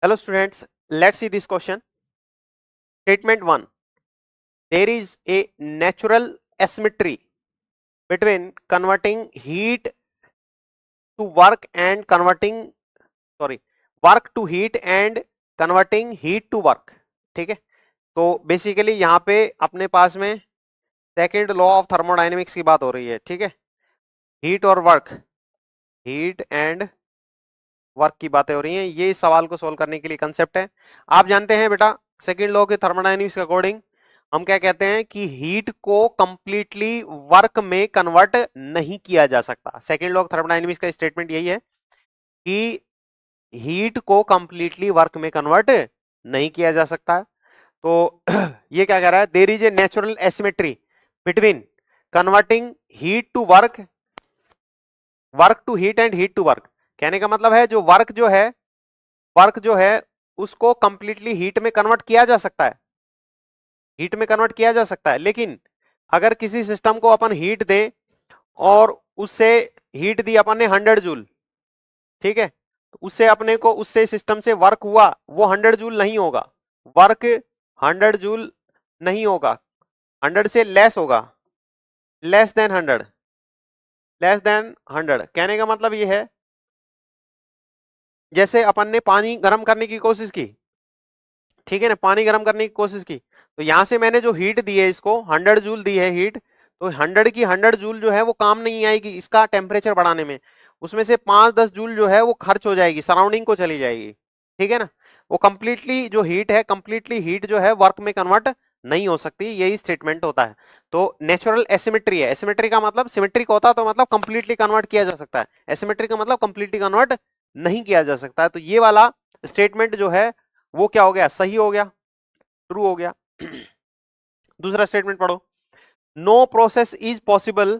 Hello students, let's see this question. Statement 1. There is a natural asymmetry between converting heat to work and work to heat and converting heat to work. ठीक है, तो basically यहाँ पे अपने पास में second law of thermodynamics की बात हो रही है. ठीक है, हीट और वर्क, हीट एंड वर्क की बातें हो रही हैं. ये इस सवाल को सोल्व करने के लिए कंसेप्ट है. आप जानते हैं बेटा, सेकेंड लॉ के थर्मोडायनेमिक्स के अकॉर्डिंग हम क्या कहते हैं कि हीट को कंप्लीटली वर्क में कन्वर्ट नहीं किया जा सकता. सेकेंड लॉ ऑफ थर्मोडायनेमिक्स का स्टेटमेंट यही है कि हीट को कंप्लीटली वर्क में कन्वर्ट नहीं किया जा सकता. तो ये क्या कह रहा है, there is a natural asymmetry between converting heat to work, work to heat and heat to work. कहने का मतलब है जो वर्क जो है उसको कंप्लीटली हीट में कन्वर्ट किया जा सकता है, हीट में कन्वर्ट किया जा सकता है. लेकिन अगर किसी सिस्टम को अपन हीट दें और उससे हीट दी अपन ने 100 जूल, ठीक है, तो उससे अपने को उससे सिस्टम से वर्क हुआ वो 100 जूल नहीं होगा, वर्क 100 जूल नहीं होगा, 100 से लेस होगा, लेस देन 100, लेस देन 100. कहने का मतलब ये है जैसे अपन ने पानी गर्म करने की कोशिश की, ठीक है ना, पानी गर्म करने की कोशिश की, तो यहां से मैंने जो हीट दी है इसको 100 जूल दी है हीट, तो 100 की 100 जूल जो है वो काम नहीं आएगी इसका टेम्परेचर बढ़ाने में, उसमें से 5-10 जूल जो है वो खर्च हो जाएगी, सराउंडिंग को चली जाएगी. ठीक है ना, वो कंप्लीटली जो हीट है, कंप्लीटली हीट जो है वर्क में कन्वर्ट नहीं हो सकती. यही स्टेटमेंट होता है. तो नेचुरल एसिमेट्री है, एसिमेट्री का मतलब सिमेट्रिक होता तो मतलब कंप्लीटली कन्वर्ट किया जा सकता है, एसिमेट्री का मतलब कंप्लीटली कन्वर्ट नहीं किया जा सकता है. तो ये वाला स्टेटमेंट जो है वो क्या हो गया, सही हो गया, ट्रू हो गया. दूसरा स्टेटमेंट पढ़ो. नो प्रोसेस इज पॉसिबल,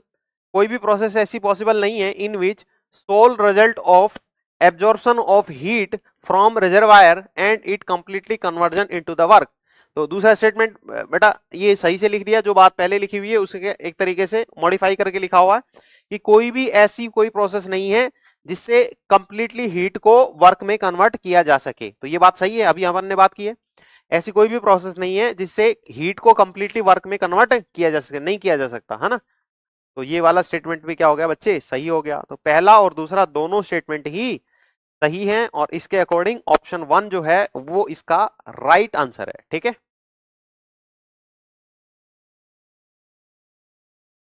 कोई भी प्रोसेस ऐसी पॉसिबल नहीं है in which sole result of absorption of heat from reservoir and it completely conversion into the work. तो दूसरा स्टेटमेंट बेटा ये सही से लिख दिया, जो बात पहले लिखी हुई है उसके एक तरीके से मॉडिफाई करके लिखा हुआ है कि कोई भी ऐसी कोई प्रोसेस नहीं है जिससे कंप्लीटली हीट को वर्क में कन्वर्ट किया जा सके. तो ये बात सही है, अभी अपन ने बात की है, ऐसी कोई भी प्रोसेस नहीं है जिससे हीट को कंप्लीटली वर्क में कन्वर्ट किया जा सके, नहीं किया जा सकता है ना. तो ये वाला स्टेटमेंट भी क्या हो गया बच्चे, सही हो गया. तो पहला और दूसरा दोनों स्टेटमेंट ही सही हैं और इसके अकॉर्डिंग ऑप्शन 1 जो है वो इसका राइट आंसर है. ठीक है.